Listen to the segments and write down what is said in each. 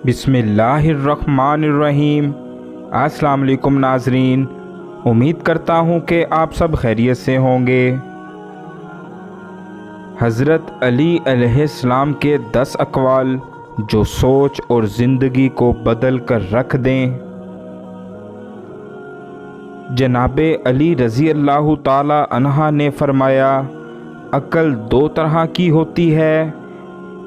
बिस्मिल्लाहिर्रहमानिर्रहीम। अस्सलाम वालेकुम नाज़रीन, उम्मीद करता हूँ कि आप सब खैरियत से होंगे। हज़रत अली अलैहिस्सलाम के 10 अक़वाल जो सोच और ज़िंदगी को बदल कर रख दें। जनाबे अली रज़ी अल्लाह ताला अन्हा ने फरमाया, अक़ल 2 तरह की होती है,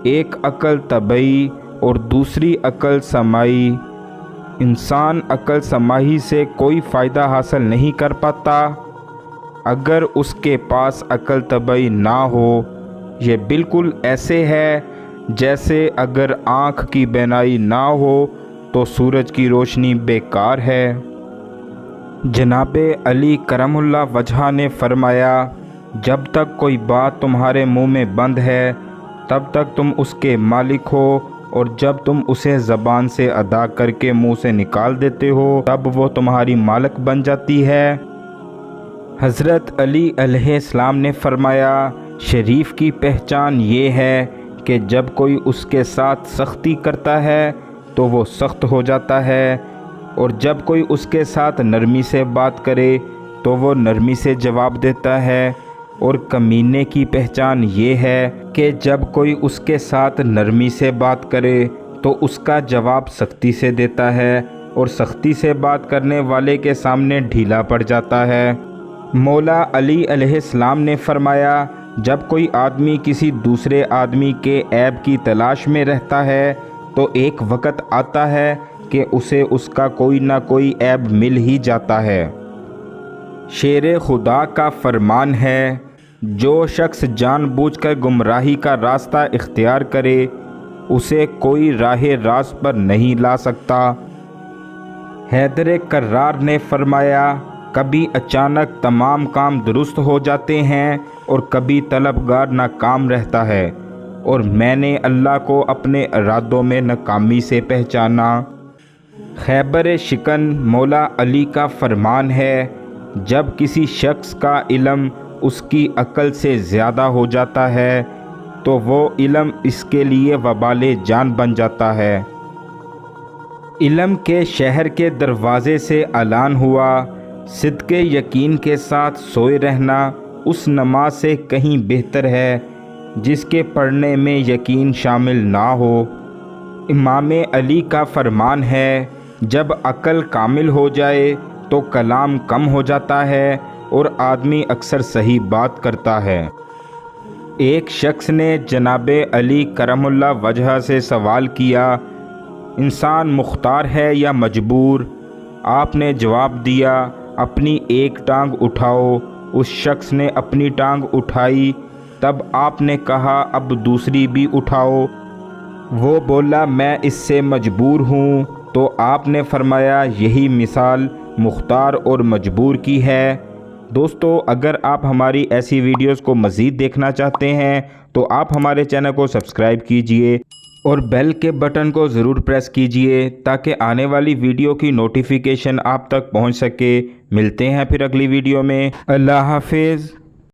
एक अक़ल तबई और दूसरी अक़ल समाई। इंसान अक़ल समाई से कोई फ़ायदा हासिल नहीं कर पाता अगर उसके पास अक़ल तबई ना हो। ये बिल्कुल ऐसे है जैसे अगर आँख की बीनाई ना हो तो सूरज की रोशनी बेकार है। जनाबे अली करमुल्लाह वजह ने फरमाया, जब तक कोई बात तुम्हारे मुंह में बंद है तब तक तुम उसके मालिक हो, और जब तुम उसे ज़बान से अदा करके मुंह से निकाल देते हो तब वो तुम्हारी मालिक बन जाती है। हज़रत अली अलैहिस्सलाम ने फरमाया, शरीफ की पहचान ये है कि जब कोई उसके साथ सख्ती करता है तो वो सख्त हो जाता है, और जब कोई उसके साथ नरमी से बात करे तो वो नरमी से जवाब देता है। और कमीने की पहचान ये है कि जब कोई उसके साथ नरमी से बात करे तो उसका जवाब सख्ती से देता है, और सख्ती से बात करने वाले के सामने ढीला पड़ जाता है। मौला अली अलैहिस्सलाम ने फरमाया, जब कोई आदमी किसी दूसरे आदमी के ऐब की तलाश में रहता है तो एक वक़्त आता है कि उसे उसका कोई ना कोई ऐब मिल ही जाता है। शेर खुदा का फरमान है, जो शख्स जानबूझकर गुमराही का रास्ता इख्तियार करे उसे कोई राह रास्त पर नहीं ला सकता। हैदर कर्रार ने फरमाया, कभी अचानक तमाम काम दुरुस्त हो जाते हैं और कभी तलबगार नाकाम रहता है, और मैंने अल्लाह को अपने इरादों में नाकामी से पहचाना। खैबर शिकन मौला अली का फरमान है, जब किसी शख्स का इल्म उसकी अक़ल से ज़्यादा हो जाता है तो वो इल्म इसके लिए वबाले जान बन जाता है। इल्म के शहर के दरवाज़े से ऐलान हुआ, सिद्क़े यकीन के साथ सोए रहना उस नमाज से कहीं बेहतर है जिसके पढ़ने में यकीन शामिल ना हो। इमाम अली का फरमान है, जब अक़ल कामिल हो जाए तो कलाम कम हो जाता है और आदमी अक्सर सही बात करता है। एक शख्स ने जनाबे अली करमुल्लाह वजह से सवाल किया, इंसान मुख्तार है या मजबूर? आपने जवाब दिया, अपनी एक टांग उठाओ। उस शख्स ने अपनी टांग उठाई, तब आपने कहा, अब दूसरी भी उठाओ। वो बोला, मैं इससे मजबूर हूँ। तो आपने फरमाया, यही मिसाल मुख्तार और मजबूर की है। दोस्तों, अगर आप हमारी ऐसी वीडियोस को मज़ीद देखना चाहते हैं तो आप हमारे चैनल को सब्सक्राइब कीजिए और बेल के बटन को ज़रूर प्रेस कीजिए ताकि आने वाली वीडियो की नोटिफिकेशन आप तक पहुंच सके। मिलते हैं फिर अगली वीडियो में। अल्लाह हाफिज़।